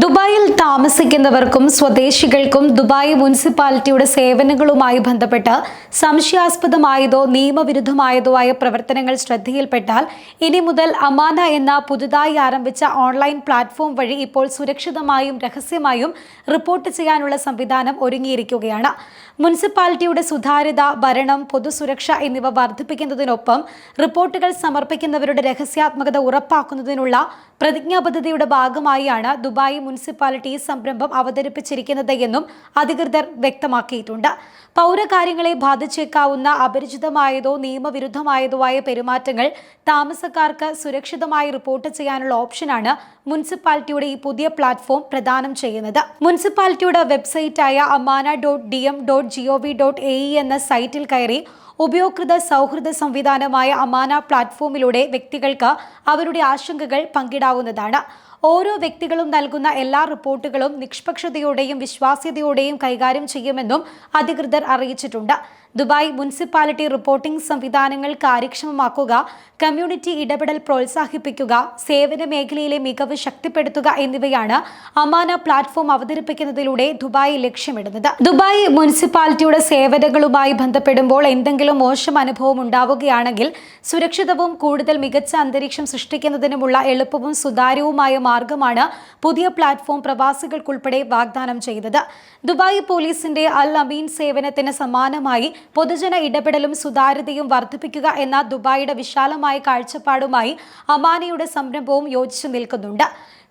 ദുബായിൽ താമസിക്കുന്നവർക്കും സ്വദേശികൾക്കും ദുബായ് മുനിസിപ്പാലിറ്റിയുടെ സേവനങ്ങളുമായി ബന്ധപ്പെട്ട് സംശയാസ്പദമായതോ നിയമവിരുദ്ധമായതോ ആയ പ്രവർത്തനങ്ങൾ ശ്രദ്ധയിൽപ്പെട്ടാൽ ഇനി മുതൽ അമാന എന്ന പുതുതായി ആരംഭിച്ച ഓൺലൈൻ പ്ലാറ്റ്ഫോം വഴി ഇപ്പോൾ സുരക്ഷിതമായും രഹസ്യമായും റിപ്പോർട്ട് ചെയ്യാനുള്ള സംവിധാനം ഒരുങ്ങിയിരിക്കുകയാണ്. മുനിസിപ്പാലിറ്റിയുടെ സുതാര്യത, ഭരണം, പൊതുസുരക്ഷ എന്നിവ വർദ്ധിപ്പിക്കുന്നതിനൊപ്പം റിപ്പോർട്ടുകൾ സമർപ്പിക്കുന്നവരുടെ രഹസ്യാത്മകത ഉറപ്പാക്കുന്നതിനുള്ള പ്രതിജ്ഞാബദ്ധതയുടെ ഭാഗമായാണ് ദുബായ് മുനിസിപ്പാലിറ്റി സംരംഭം അവതരിപ്പിച്ചിരിക്കുന്നത് എന്നും അധികൃതർ വ്യക്തമാക്കിയിട്ടുണ്ട്. പൗരകാര്യങ്ങളെ ബാധിച്ചേക്കാവുന്ന അപരിചിതമായതോ നിയമവിരുദ്ധമായതോ ആയ പെരുമാറ്റങ്ങൾ താമസക്കാർക്ക് സുരക്ഷിതമായി റിപ്പോർട്ട് ചെയ്യാനുള്ള ഓപ്ഷനാണ് മുനിസിപ്പാലിറ്റിയുടെ ഈ പുതിയ പ്ലാറ്റ്ഫോം പ്രദാനം ചെയ്യുന്നത്. മുനിസിപ്പാലിറ്റിയുടെ വെബ്സൈറ്റായ amana.dm.gov.ae എന്ന സൈറ്റിൽ കയറി ഉപയോക്തൃ സൗഹൃദ സംവിധാനമായ അമാന പ്ലാറ്റ്ഫോമിലൂടെ വ്യക്തികൾക്ക് അവരുടെ ആശങ്കകൾ പങ്കിടാവുന്നതാണ്. ഓരോ വ്യക്തികളും നൽകുന്ന എല്ലാ റിപ്പോർട്ടുകളും നിഷ്പക്ഷതയോടെയും വിശ്വാസ്യതയോടെയും കൈകാര്യം ചെയ്യുമെന്നും അധികൃതർ അറിയിച്ചിട്ടുണ്ട്. ദുബായ് മുനിസിപ്പാലിറ്റി റിപ്പോർട്ടിംഗ് സംവിധാനങ്ങൾ കാര്യക്ഷമമാക്കുക, കമ്മ്യൂണിറ്റി ഇടപെടൽ പ്രോത്സാഹിപ്പിക്കുക, സേവന മേഖലയിലെ മികവ് ശക്തിപ്പെടുത്തുക എന്നിവയാണ് അമാന പ്ലാറ്റ്ഫോം അവതരിപ്പിക്കുന്നതിലൂടെ ദുബായ് ലക്ഷ്യമിടുന്നത്. ദുബായ് മുനിസിപ്പാലിറ്റിയുടെ സേവനങ്ങളുമായി ബന്ധപ്പെടുമ്പോൾ എന്തെങ്കിലും മോശം അനുഭവം ഉണ്ടാവുകയാണെങ്കിൽ സുരക്ഷിതവും കൂടുതൽ മികച്ച അന്തരീക്ഷം സൃഷ്ടിക്കുന്നതിനുമുള്ള എളുപ്പവും സുതാര്യവുമായ മാർഗമാണ് പുതിയ പ്ലാറ്റ്ഫോം പ്രവാസികൾക്കുൾപ്പെടെ വാഗ്ദാനം ചെയ്തത്. ദുബായ് പോലീസിന്റെ അൽ അമീൻ സേവനത്തിന് സമാനമായി പൊതുജന ഇടപെടലും സുതാര്യതയും വർദ്ധിപ്പിക്കുക എന്ന ദുബായിയുടെ വിശാലമായ കാഴ്ചപ്പാടുമായി അമാനയുടെ സംരംഭവും യോജിച്ചു നിൽക്കുന്നുണ്ട്.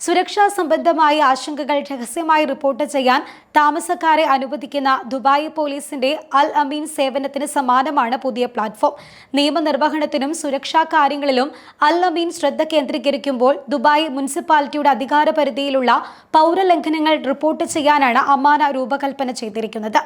സുരക്ഷാ സംബന്ധമായ ആശങ്കകൾ രഹസ്യമായി റിപ്പോർട്ട് ചെയ്യാൻ താമസക്കാരെ അനുവദിക്കുന്ന ദുബായ് പോലീസിന്റെ അൽ അമീൻ സേവനത്തിന് സമാനമാണ് പുതിയ പ്ലാറ്റ്ഫോം. നിയമനിർവഹണത്തിനും സുരക്ഷാ കാര്യങ്ങളിലും അൽ അമീൻ ശ്രദ്ധ കേന്ദ്രീകരിക്കുമ്പോൾ ദുബായ് മുനിസിപ്പാലിറ്റിയുടെ അധികാര പരിധിയിലുള്ള പൗരലംഘനങ്ങൾ റിപ്പോർട്ട് ചെയ്യാനാണ് അമാന രൂപകൽപ്പന ചെയ്തിരിക്കുന്നത്.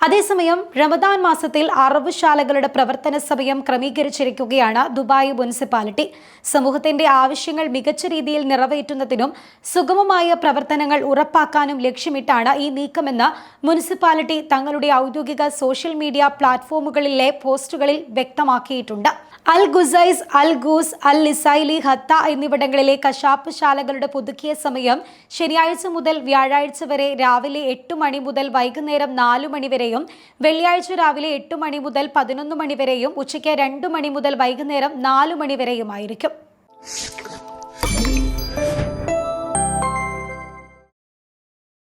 അതേസമയം റമദാൻ മാസത്തിൽ അറവുശാലകളുടെ പ്രവർത്തന സമയം ക്രമീകരിച്ചിരിക്കുകയാണ് ദുബായ് മുനിസിപ്പാലിറ്റി. സമൂഹത്തിന്റെ ആവശ്യങ്ങൾ മികച്ച രീതിയിൽ നിറവേറ്റുന്നതിനും സുഗമമായ പ്രവർത്തനങ്ങൾ ഉറപ്പാക്കാനും ലക്ഷ്യമിട്ടാണ് ഈ നീക്കമെന്ന് മുനിസിപ്പാലിറ്റി തങ്ങളുടെ ഔദ്യോഗിക സോഷ്യൽ മീഡിയ പ്ലാറ്റ്ഫോമുകളിലെ പോസ്റ്റുകളിൽ വ്യക്തമാക്കിയിട്ടുണ്ട്. അൽ ഗുസൈസ്, അൽ ഗൂസ്, അൽ ലിസൈലി, ഹത്ത എന്നിവിടങ്ങളിലെ കശാപ്പ് ശാലകളുടെ പുതുക്കിയ സമയം ശനിയാഴ്ച മുതൽ വ്യാഴാഴ്ച വരെ രാവിലെ 8 മണി മുതൽ വൈകുന്നേരം 4 മണി വരെയും, വെള്ളിയാഴ്ച രാവിലെ 8 മണി മുതൽ 11 മണി വരെയും, ഉച്ചയ്ക്ക് 2 മണി മുതൽ വൈകുന്നേരം 4 മണി വരെയുമായിരിക്കും.